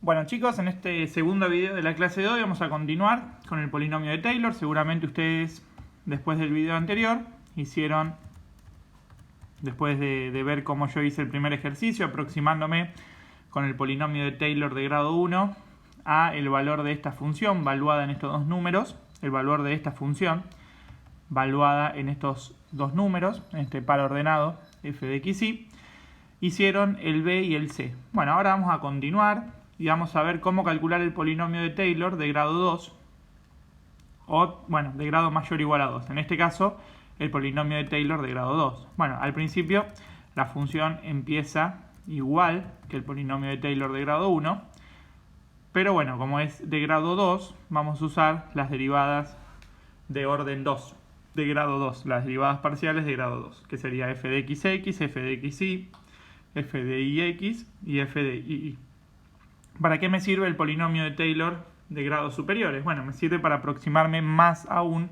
Bueno chicos, en este segundo video de la clase de hoy vamos a continuar con el polinomio de Taylor. Seguramente ustedes, después del video anterior, hicieron, después de ver cómo yo hice el primer ejercicio, aproximándome con el polinomio de Taylor de grado 1 a el valor de esta función valuada en estos dos números, el valor de esta función valuada en estos dos números, en este par ordenado f de x, y hicieron el b y el c. Bueno, ahora vamos a continuar y vamos a ver cómo calcular el polinomio de Taylor de grado 2 o, bueno, de grado mayor o igual a 2. En este caso, el polinomio de Taylor de grado 2. Bueno, al principio la función empieza igual que el polinomio de Taylor de grado 1, pero bueno, como es de grado 2, vamos a usar las derivadas de orden 2, de grado 2, las derivadas parciales de grado 2, que sería f de x, f de xy, f de ix y f de ii. ¿Para qué me sirve el polinomio de Taylor de grados superiores? Bueno, me sirve para aproximarme más aún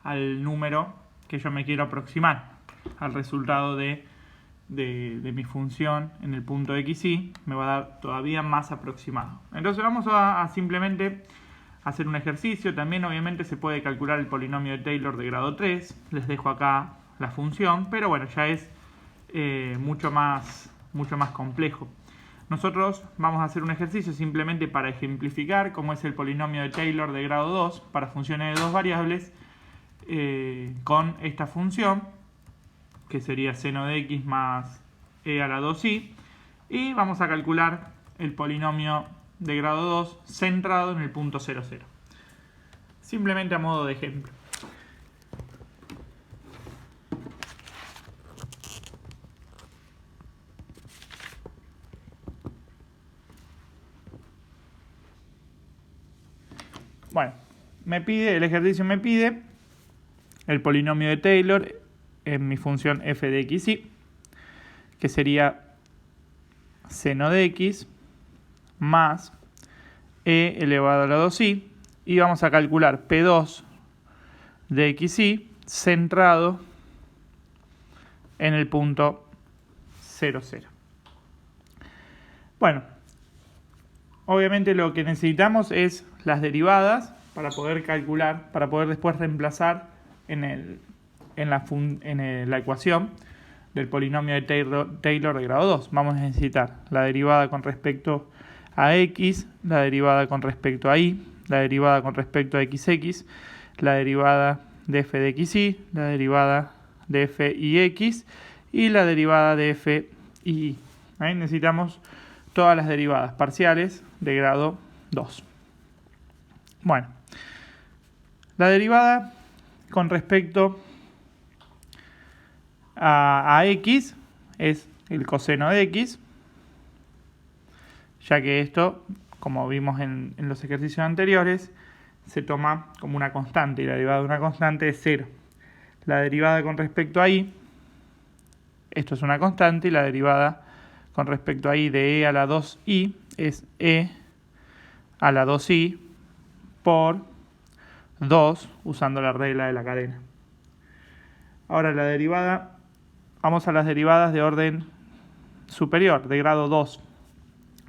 al número que yo me quiero aproximar, al resultado de mi función en el punto xy, me va a dar todavía más aproximado. Entonces vamos a simplemente hacer un ejercicio. También obviamente se puede calcular el polinomio de Taylor de grado 3. Les dejo acá la función, pero bueno, ya es mucho más complejo. Nosotros vamos a hacer un ejercicio simplemente para ejemplificar cómo es el polinomio de Taylor de grado 2 para funciones de dos variables con esta función, que sería seno de x más e a la 2i, y vamos a calcular el polinomio de grado 2 centrado en el punto 0, 0. Simplemente a modo de ejemplo. Bueno, el ejercicio me pide el polinomio de Taylor en mi función f de xy, que sería seno de x más e elevado a la 2i, y vamos a calcular p2 de xy centrado en el punto 0, 0. Bueno, obviamente lo que necesitamos es las derivadas para poder calcular, para poder después reemplazar en la ecuación del polinomio de Taylor de grado 2. Vamos a necesitar la derivada con respecto a x, la derivada con respecto a y, la derivada con respecto a xx, la derivada de f de xy, la derivada de f y x y la derivada de f y y. Ahí necesitamos todas las derivadas parciales de grado 2. Bueno, la derivada con respecto a x es el coseno de x, ya que esto, como vimos en los ejercicios anteriores, se toma como una constante, y la derivada de una constante es 0. La derivada con respecto a y, esto es una constante, y la derivada con respecto a y de e a la 2i es e a la 2i por 2, usando la regla de la cadena. Ahora la derivada, vamos a las derivadas de orden superior, de grado 2.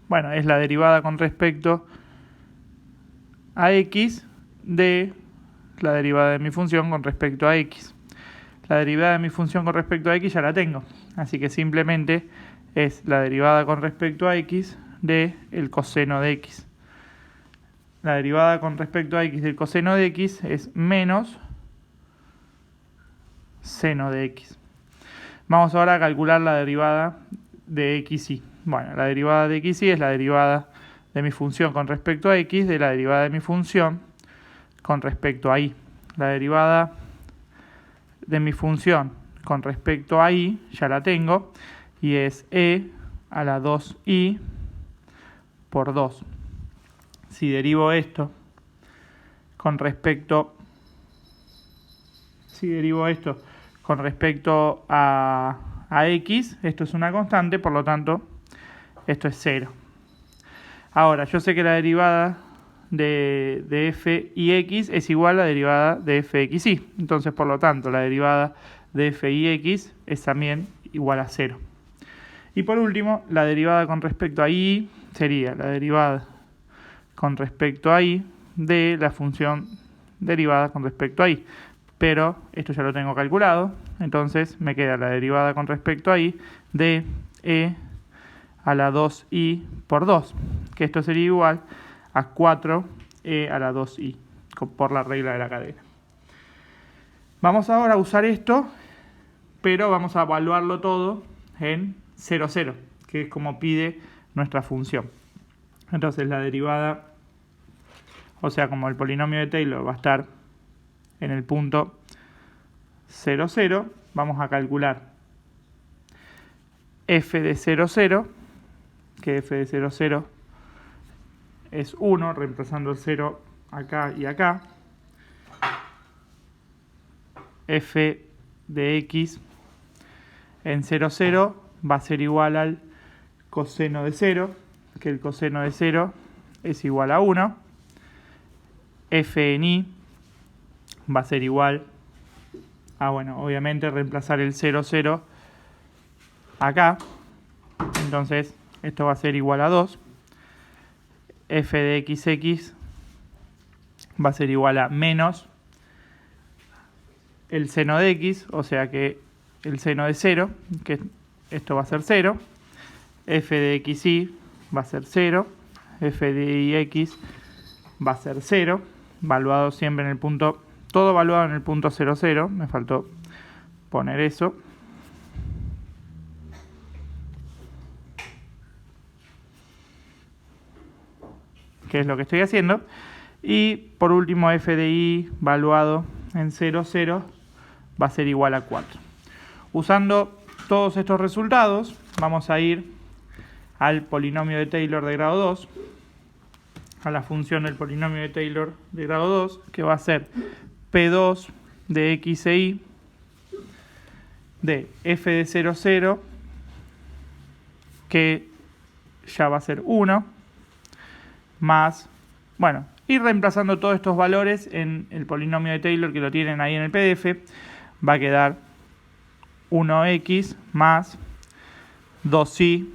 Bueno, es la derivada con respecto a x de la derivada de mi función con respecto a x. La derivada de mi función con respecto a x ya la tengo, así que simplemente es la derivada con respecto a x de el coseno de x. La derivada con respecto a x del coseno de x es menos seno de x. Vamos ahora a calcular la derivada de xy. Bueno, la derivada de xy es la derivada de mi función con respecto a x de la derivada de mi función con respecto a y. La derivada de mi función con respecto a y ya la tengo, y es e a la 2i por 2. Si derivo esto con respecto a x, esto es una constante, por lo tanto esto es 0. Ahora, yo sé que la derivada de f y x es igual a la derivada de f de xy. Entonces, por lo tanto, la derivada de f y x es también igual a 0. Y por último, la derivada con respecto a y sería la derivada con respecto a y de la función derivada con respecto a y. Pero esto ya lo tengo calculado, entonces me queda la derivada con respecto a y de e a la 2i por 2, que esto sería igual a 4e a la 2i, por la regla de la cadena. Vamos ahora a usar esto, pero vamos a evaluarlo todo en 0, 0, que es como pide nuestra función. Entonces la derivada, o sea, como el polinomio de Taylor va a estar en el punto 0, 0, vamos a calcular f de 0, 0, que f de 0, 0 es 1, reemplazando el 0 acá y acá. F de x en 0, 0 va a ser igual al coseno de 0, que el coseno de 0 es igual a 1. F en y va a ser igual a, bueno, obviamente reemplazar el 0, 0 acá. Entonces esto va a ser igual a 2. F de xx va a ser igual a menos el seno de x, o sea que el seno de 0, que esto va a ser 0. F de xy va a ser 0. F de ix va a ser 0. Valuado siempre en el punto, todo valuado en el punto 0, 0. Me faltó poner eso. Que es lo que estoy haciendo. Y por último, f de y valuado en 0, 0 va a ser igual a 4. Usando todos estos resultados, vamos a ir al polinomio de Taylor de grado 2, a la función del polinomio de Taylor de grado 2, que va a ser P2 de x e y de f de 0, 0, que ya va a ser 1, más, bueno, y reemplazando todos estos valores en el polinomio de Taylor, que lo tienen ahí en el PDF, va a quedar 1x más 2y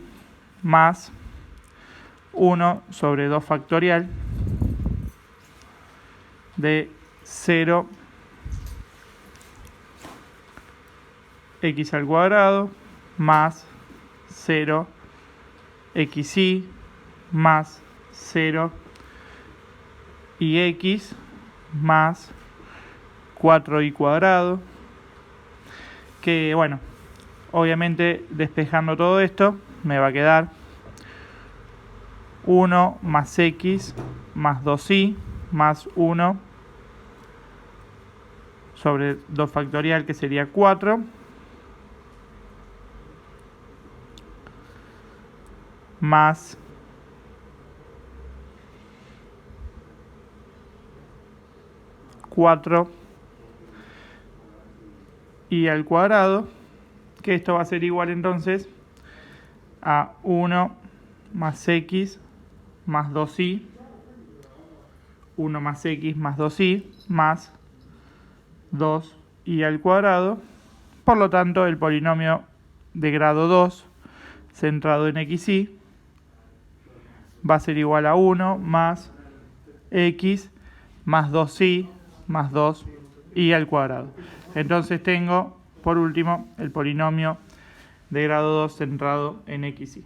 más 1 sobre 2 factorial de 0 x al cuadrado más 0 xy más 0 y x más 4y cuadrado, que bueno, obviamente despejando todo esto me va a quedar 1 más x más 2y más 1 sobre 2 factorial, que sería 4, más 4 y al cuadrado, que esto va a ser igual entonces a 1 más x más 2y, 1 más x más 2y más 2y al cuadrado. Por lo tanto, el polinomio de grado 2 centrado en xy va a ser igual a 1 más x más 2y más 2y al cuadrado. Entonces tengo, por último, el polinomio de grado 2 centrado en xy.